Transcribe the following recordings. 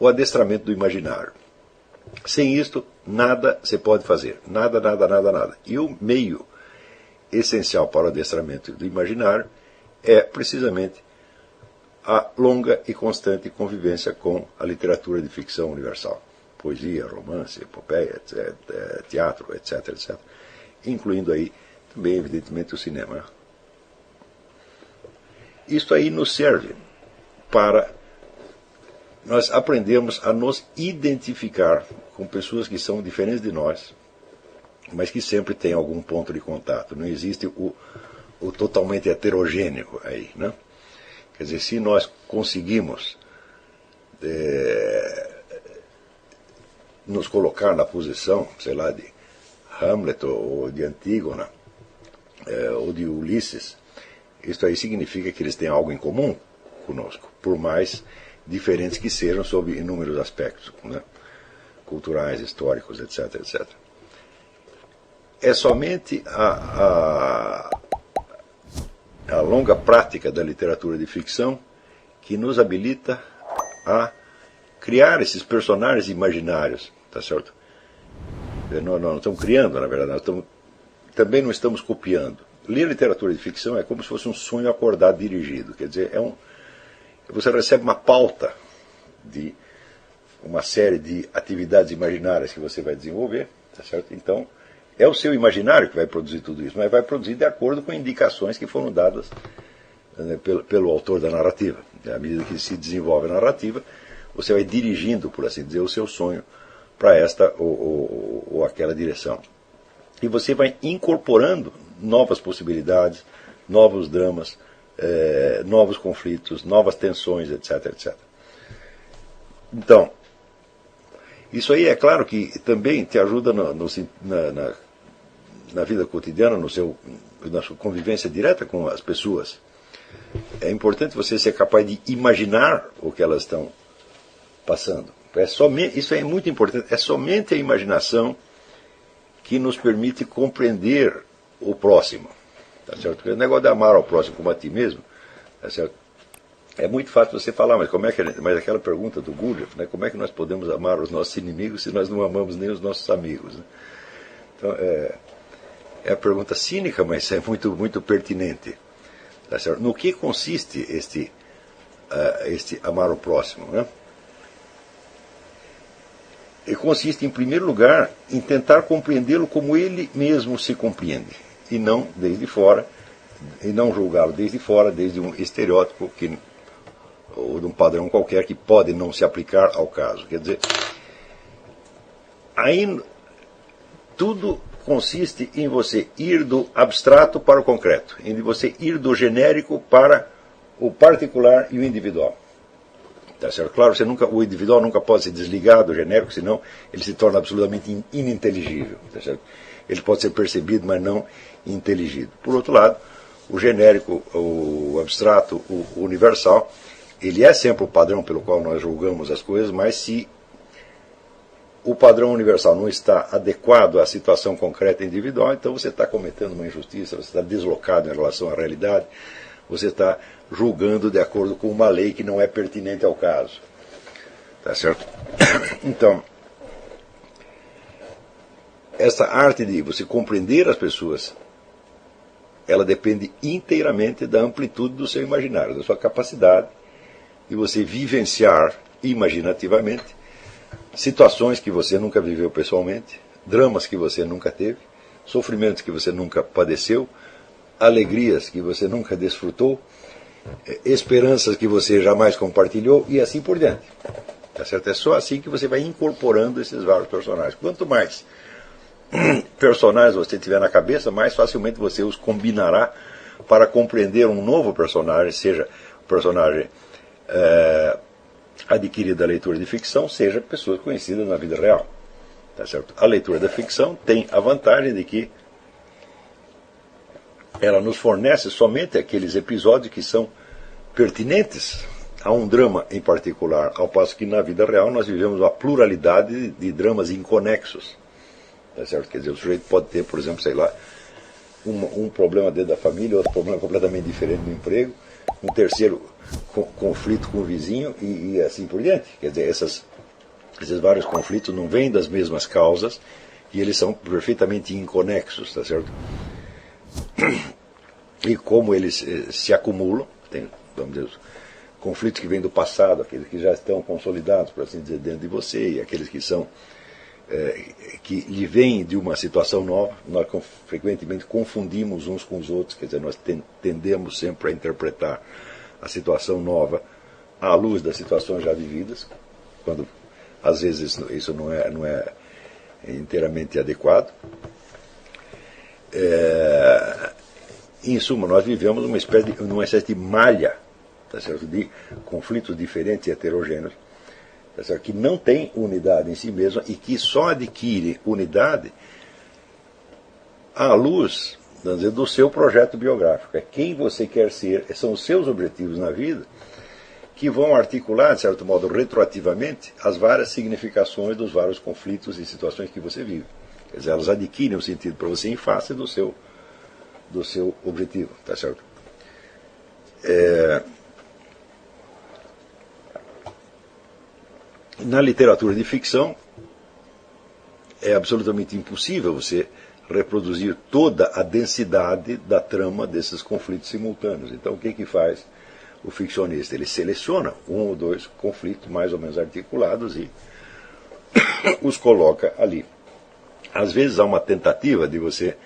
o adestramento do imaginário. Sem isto, nada se pode fazer. Nada, nada, nada, nada. E o meio essencial para o adestramento do imaginário é precisamente a longa e constante convivência com a literatura de ficção universal. Poesia, romance, epopeia, etc, teatro, etc, etc. Incluindo aí também, evidentemente, o cinema. Isto aí nos serve para nós aprendermos a nos identificar com pessoas que são diferentes de nós, mas que sempre têm algum ponto de contato. Não existe o totalmente heterogêneo aí, né? Quer dizer, se nós conseguimos nos colocar na posição, sei lá, de Hamlet ou de Antígona ou de Ulisses, isso aí significa que eles têm algo em comum conosco, por mais diferentes que sejam sob inúmeros aspectos, né? Culturais, históricos, etc, etc. É somente a longa prática da literatura de ficção que nos habilita a criar esses personagens imaginários, tá certo? Nós não estamos criando, na verdade, também não estamos copiando. Ler literatura de ficção é como se fosse um sonho acordado dirigido, quer dizer, você recebe uma pauta de uma série de atividades imaginárias que você vai desenvolver, tá certo? Então, é o seu imaginário que vai produzir tudo isso, mas vai produzir de acordo com indicações que foram dadas, né, pelo autor da narrativa. À medida que se desenvolve a narrativa, você vai dirigindo, por assim dizer, o seu sonho para esta ou aquela direção. E você vai incorporando novas possibilidades, novos dramas, novos conflitos, novas tensões, etc, etc. Então, isso aí é claro que também te ajuda na vida cotidiana, na sua convivência direta com as pessoas. É importante você ser capaz de imaginar o que elas estão passando. Isso é muito importante. É somente a imaginação que nos permite compreender o próximo. Tá certo? Porque o negócio de amar ao próximo como a ti mesmo, tá certo? É muito fácil você falar, mas mas aquela pergunta do Gurdjieff, né, como é que nós podemos amar os nossos inimigos se nós não amamos nem os nossos amigos? Né? Então, é a pergunta cínica, mas é muito, muito pertinente. Tá certo? No que consiste este amar o próximo? Né? E consiste, em primeiro lugar, em tentar compreendê-lo como ele mesmo se compreende, e não desde fora, e não julgá-lo desde fora, desde um estereótipo ou de um padrão qualquer que pode não se aplicar ao caso. Quer dizer, aí tudo consiste em você ir do abstrato para o concreto, em você ir do genérico para o particular e o individual. Tá certo? Claro, o individual nunca pode se desligar do genérico, senão ele se torna absolutamente ininteligível. Tá certo? Ele pode ser percebido, mas não inteligido. Por outro lado, o genérico, o abstrato, o universal, ele é sempre o padrão pelo qual nós julgamos as coisas, mas se o padrão universal não está adequado à situação concreta individual, então você está cometendo uma injustiça, você está deslocado em relação à realidade, você está julgando de acordo com uma lei que não é pertinente ao caso. Tá certo? Então, essa arte de você compreender as pessoas, ela depende inteiramente da amplitude do seu imaginário, da sua capacidade de você vivenciar imaginativamente situações que você nunca viveu pessoalmente, dramas que você nunca teve, sofrimentos que você nunca padeceu, alegrias que você nunca desfrutou, esperanças que você jamais compartilhou e assim por diante. Tá certo? É só assim que você vai incorporando esses vários personagens. Quanto mais personagens você tiver na cabeça, mais facilmente você os combinará para compreender um novo personagem, seja o personagem adquirido da leitura de ficção, seja pessoas conhecidas na vida real. Tá certo? A leitura da ficção tem a vantagem de que ela nos fornece somente aqueles episódios que são pertinentes a um drama em particular, ao passo que na vida real nós vivemos uma pluralidade de dramas inconexos. Tá certo? Quer dizer, o sujeito pode ter, por exemplo, sei lá, um problema dentro da família, outro problema completamente diferente no emprego, um terceiro conflito com o vizinho e assim por diante. Quer dizer, Esses vários conflitos não vêm das mesmas causas e eles são perfeitamente inconexos, tá certo? E como eles se acumulam, tem, vamos dizer, conflitos que vêm do passado, aqueles que já estão consolidados, por assim dizer, dentro de você, e aqueles que são que lhe vêm de uma situação nova, nós frequentemente confundimos uns com os outros, quer dizer, nós tendemos sempre a interpretar a situação nova à luz das situações já vividas, quando às vezes isso não é inteiramente adequado. Em suma, nós vivemos numa espécie de malha, tá certo? De conflitos diferentes e heterogêneos, tá certo? Que não tem unidade em si mesma e que só adquire unidade à luz, vamos dizer, do seu projeto biográfico. É quem você quer ser, são os seus objetivos na vida que vão articular, de certo modo, retroativamente, as várias significações dos vários conflitos e situações que você vive. Quer dizer, elas adquirem um sentido para você em face do seu objetivo, tá certo? Na literatura de ficção, é absolutamente impossível você reproduzir toda a densidade da trama desses conflitos simultâneos. Então, o que faz o ficcionista? Ele seleciona um ou dois conflitos mais ou menos articulados e os coloca ali. Às vezes há uma tentativa de você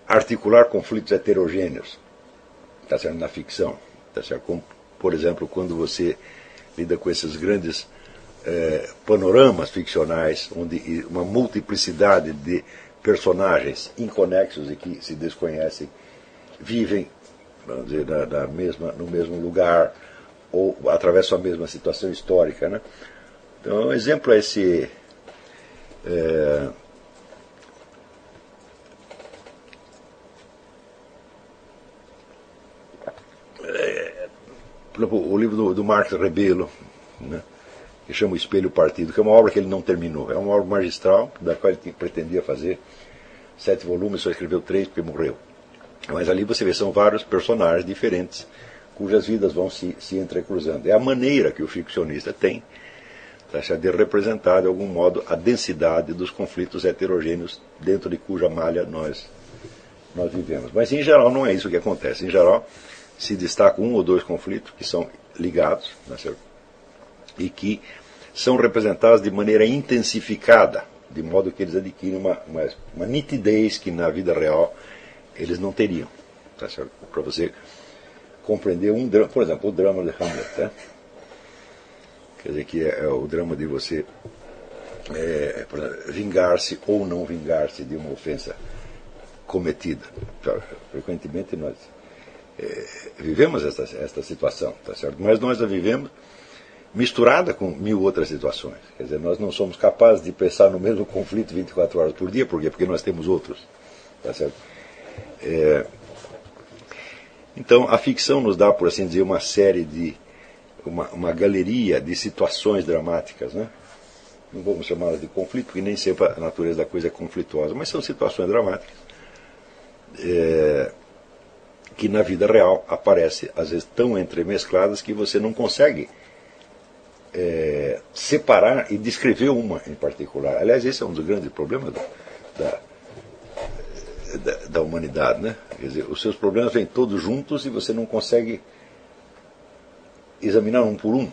articular conflitos heterogêneos, tá certo? Na ficção, tá certo? Como, por exemplo, quando você lida com esses grandes panoramas ficcionais, onde uma multiplicidade de personagens inconexos e que se desconhecem vivem, vamos dizer, no mesmo lugar ou atravessam a mesma situação histórica, né? Então, um exemplo é esse o livro do Marx Rebelo, né, que chama O Espelho Partido, que é uma obra que ele não terminou. É uma obra magistral, da qual ele pretendia fazer 7 volumes, só escreveu 3 porque morreu. Mas ali você vê, são vários personagens diferentes, cujas vidas vão se entrecruzando. É a maneira que o ficcionista tem de representar, de algum modo, a densidade dos conflitos heterogêneos dentro de cuja malha nós vivemos. Mas, em geral, não é isso que acontece. Em geral, se destacam um ou dois conflitos que são ligados, né, e que são representados de maneira intensificada, de modo que eles adquirem uma nitidez que na vida real eles não teriam. Tá certo? Para você compreender um drama, por exemplo, o drama de Hamlet, né? Quer dizer, que é o drama de você vingar-se ou não vingar-se de uma ofensa cometida. Frequentemente nós vivemos esta situação, tá certo? Mas nós a vivemos misturada com 1000 outras situações. Quer dizer, nós não somos capazes de pensar no mesmo conflito 24 horas por dia. Por quê? Porque nós temos outros, tá certo? Então, a ficção nos dá, por assim dizer, uma série de uma galeria de situações dramáticas, né? Não vamos chamá-las de conflito, porque nem sempre a natureza da coisa é conflituosa, mas são situações dramáticas que na vida real aparecem, às vezes, tão entremescladas que você não consegue separar e descrever uma em particular. Aliás, esse é um dos grandes problemas da humanidade, né? Quer dizer, os seus problemas vêm todos juntos e você não consegue examinar um por um,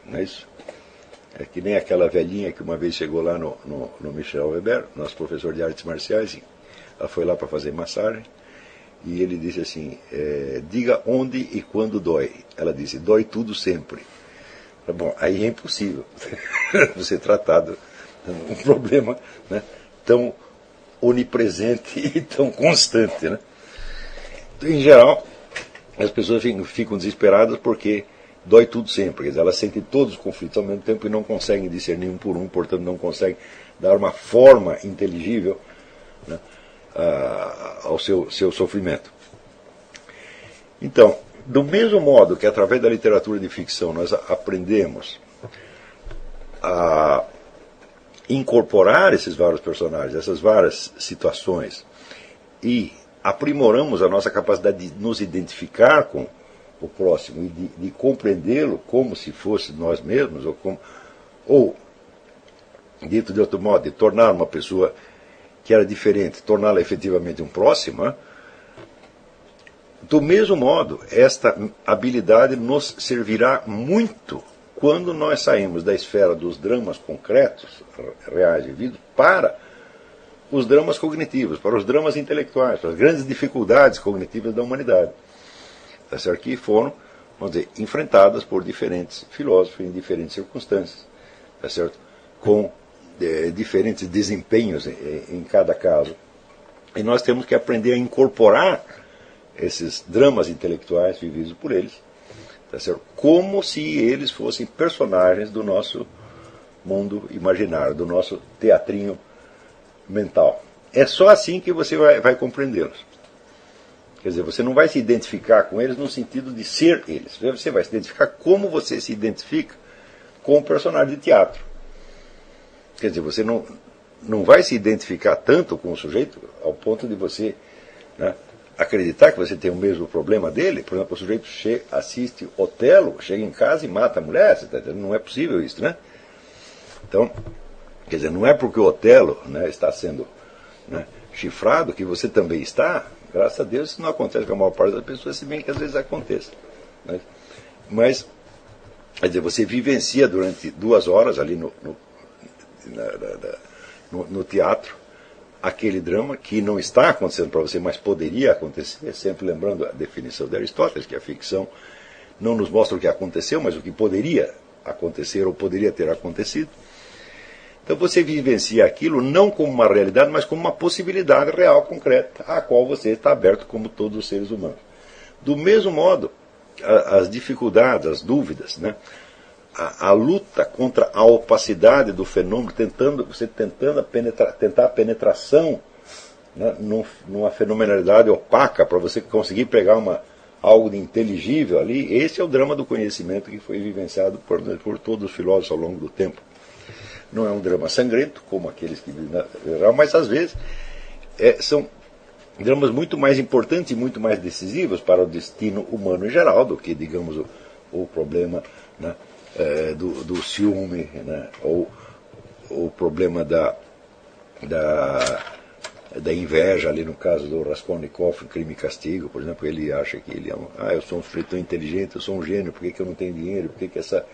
não é isso? É que nem aquela velhinha que uma vez chegou lá no Michel Weber, nosso professor de artes marciais, ela foi lá para fazer massagem, e ele disse assim, diga onde e quando dói. Ela disse, dói tudo sempre. Bom, aí é impossível você tratar de um problema, né, tão onipresente e tão constante, né? Em geral, as pessoas ficam desesperadas porque dói tudo sempre. Quer dizer, elas sentem todos os conflitos ao mesmo tempo e não conseguem discernir um por um, portanto não conseguem dar uma forma inteligível, né, ao seu sofrimento. Então, do mesmo modo que através da literatura de ficção nós aprendemos a incorporar esses vários personagens, essas várias situações, e aprimoramos a nossa capacidade de nos identificar com o próximo e de compreendê-lo como se fosse nós mesmos, ou dito de outro modo, de tornar uma pessoa que era diferente, torná-la efetivamente um próximo, né? Do mesmo modo, esta habilidade nos servirá muito quando nós saímos da esfera dos dramas concretos, reais vividos, para os dramas cognitivos, para os dramas intelectuais, para as grandes dificuldades cognitivas da humanidade, tá certo? Que foram, vamos dizer, enfrentadas por diferentes filósofos em diferentes circunstâncias, tá certo? Com diferentes desempenhos em cada caso. E nós temos que aprender a incorporar esses dramas intelectuais vividos por eles, tá certo? Como se eles fossem personagens do nosso mundo imaginário, do nosso teatrinho mental. É só assim que você vai compreendê-los. Quer dizer, você não vai se identificar com eles no sentido de ser eles. Você vai se identificar como você se identifica com o personagem de teatro. Quer dizer, você não vai se identificar tanto com o sujeito ao ponto de você, né, acreditar que você tem o mesmo problema dele. Por exemplo, o sujeito assiste Otelo, chega em casa e mata a mulher. Você tá entendendo? Não é possível isso, né? Então, quer dizer, não é porque o Otelo, né, está sendo, né, chifrado que você também está. Graças a Deus isso não acontece com a maior parte das pessoas, se bem que às vezes aconteça, né? Mas, quer dizer, você vivencia durante 2 horas ali no teatro aquele drama que não está acontecendo para você, mas poderia acontecer, sempre lembrando a definição de Aristóteles, que a ficção não nos mostra o que aconteceu, mas o que poderia acontecer ou poderia ter acontecido. Então você vivencia aquilo não como uma realidade, mas como uma possibilidade real, concreta, à qual você está aberto como todos os seres humanos. Do mesmo modo, as dificuldades, as dúvidas, né? A luta contra a opacidade do fenômeno, tentar a penetração, né, numa fenomenalidade opaca, para você conseguir pegar algo de inteligível ali. Esse é o drama do conhecimento que foi vivenciado por todos os filósofos ao longo do tempo. Não é um drama sangrento, como aqueles que mas às vezes são dramas muito mais importantes e muito mais decisivos para o destino humano em geral do que, digamos, o problema, né, do ciúme, né, ou o problema da inveja, ali no caso do Raskolnikov, Crime e Castigo, por exemplo. Ele acha que ele eu sou um sujeito tão inteligente, eu sou um gênio, por que eu não tenho dinheiro, por que essa,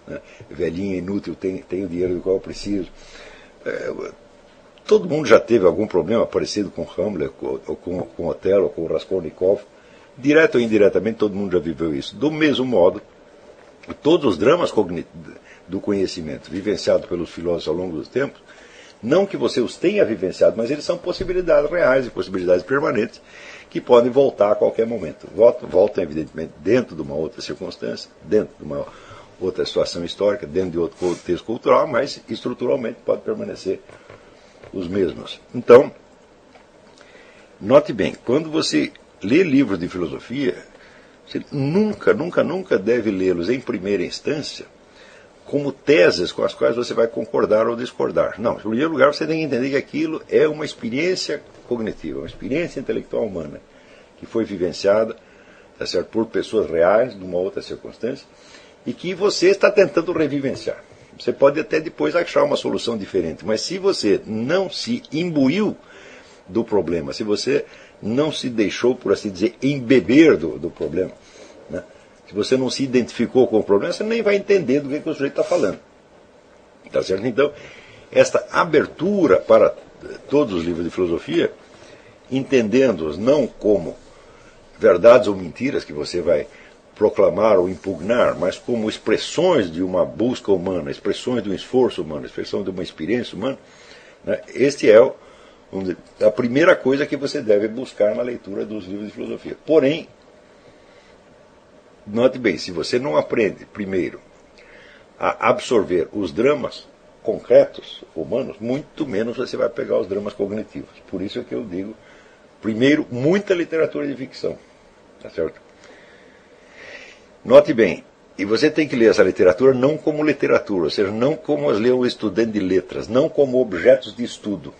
né, velhinha inútil tem o dinheiro do qual eu preciso. Todo mundo já teve algum problema parecido com Hamlet, ou com Otelo, ou com Raskolnikov. Direto ou indiretamente, todo mundo já viveu isso. Do mesmo modo, todos os dramas do conhecimento vivenciados pelos filósofos ao longo dos tempos, não que você os tenha vivenciado, mas eles são possibilidades reais e possibilidades permanentes que podem voltar a qualquer momento. Voltam, evidentemente, dentro de uma outra circunstância, dentro de uma outra situação histórica, dentro de outro contexto cultural, mas estruturalmente pode permanecer os mesmos. Então, note bem, quando você lê livros de filosofia, você nunca deve lê-los em primeira instância como teses com as quais você vai concordar ou discordar. Não, em primeiro lugar você tem que entender que aquilo é uma experiência cognitiva, uma experiência intelectual humana, que foi vivenciada, tá certo, por pessoas reais, numa outra circunstância, e que você está tentando revivenciar. Você pode até depois achar uma solução diferente, mas se você não se imbuiu do problema, se você não se deixou, por assim dizer, embeber do problema, né? Se você não se identificou com o problema, você nem vai entender do que o sujeito está falando. Tá certo? Então, esta abertura para todos os livros de filosofia, entendendo-os não como verdades ou mentiras que você vai proclamar ou impugnar, mas como expressões de uma busca humana, expressões de um esforço humano, expressão de uma experiência humana, né? Este é a primeira coisa que você deve buscar na leitura dos livros de filosofia. Porém, note bem, se você não aprende primeiro a absorver os dramas concretos humanos, muito menos você vai pegar os dramas cognitivos. Por isso é que eu digo, primeiro, muita literatura de ficção. Tá certo? Note bem, e você tem que ler essa literatura não como literatura, ou seja, não como as lê um estudante de letras, não como objetos de estudo,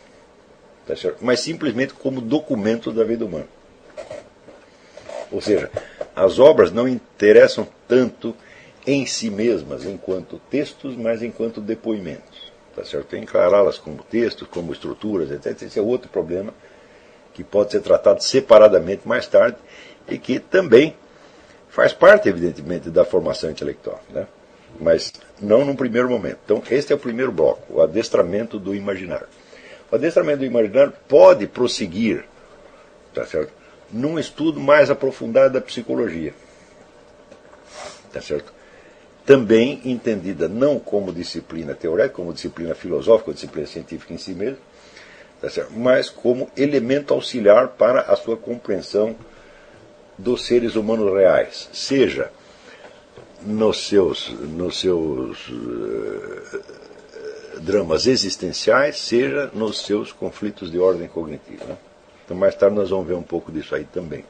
tá certo? Mas simplesmente como documento da vida humana. Ou seja, as obras não interessam tanto em si mesmas, enquanto textos, mas enquanto depoimentos. Tá certo? Tem que encará-las como textos, como estruturas, etc. Esse é outro problema que pode ser tratado separadamente mais tarde e que também faz parte, evidentemente, da formação intelectual, né? Mas não num primeiro momento. Então, este é o primeiro bloco, o adestramento do imaginário. O adestramento do imaginário pode prosseguir, tá certo, num estudo mais aprofundado da psicologia, tá certo? Também entendida não como disciplina teórica, como disciplina filosófica, ou disciplina científica em si mesmo, tá certo? Mas como elemento auxiliar para a sua compreensão dos seres humanos reais, seja nos seus dramas existenciais, seja nos seus conflitos de ordem cognitiva, né? Então mais tarde nós vamos ver um pouco disso aí também.